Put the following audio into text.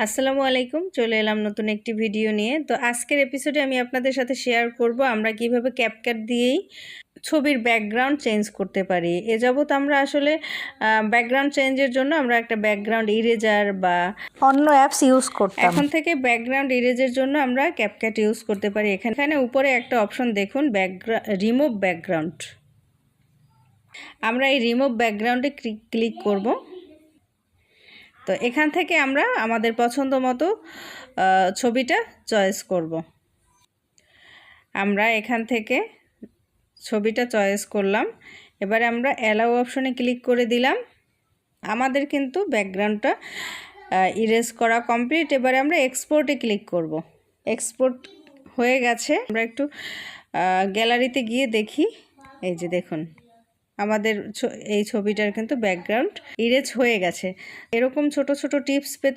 আসসালামু আলাইকুম, চলে এলাম নতুন একটি ভিডিও নিয়ে। তো আজকের এপিসোডে আমি আপনাদের সাথে শেয়ার করব আমরা কিভাবে ক্যাপকাট দিয়েই ছবির ব্যাকগ্রাউন্ড চেঞ্জ করতে পারি। এ যাবৎ আমরা আসলে ব্যাকগ্রাউন্ড চেঞ্জের জন্য আমরা একটা ব্যাকগ্রাউন্ড ইরেজার বা অন্য অ্যাপস ইউজ করতাম। এখন থেকে ব্যাকগ্রাউন্ড ইরেজের জন্য আমরা ক্যাপকাট ইউজ করতে পারি। এখানে উপরে একটা অপশন দেখুন, রিমুভ ব্যাকগ্রাউন্ড। আমরা এই রিমুভ ব্যাকগ্রাউন্ডে ক্লিক করব। তো এখান থেকে আমরা আমাদের পছন্দ মতো ছবিটা চয়েস করব। আমরা এখান থেকে ছবিটা চয়েস করলাম। এবারে আমরা অ্যালাউ অপশনে ক্লিক করে দিলাম। আমাদের কিন্তু ব্যাকগ্রাউন্ডটা ইরেজ করা কমপ্লিট। এবারে আমরা এক্সপোর্টে ক্লিক করব। এক্সপোর্ট হয়ে গেছে। আমরা একটু গ্যালারিতে গিয়ে দেখি। এই যে দেখুন, আমাদের এই ছবিটার কিন্তু ব্যাকগ্রাউন্ড ইরেজ হয়ে গেছে। এরকম ছোট ছোট টিপস পেতে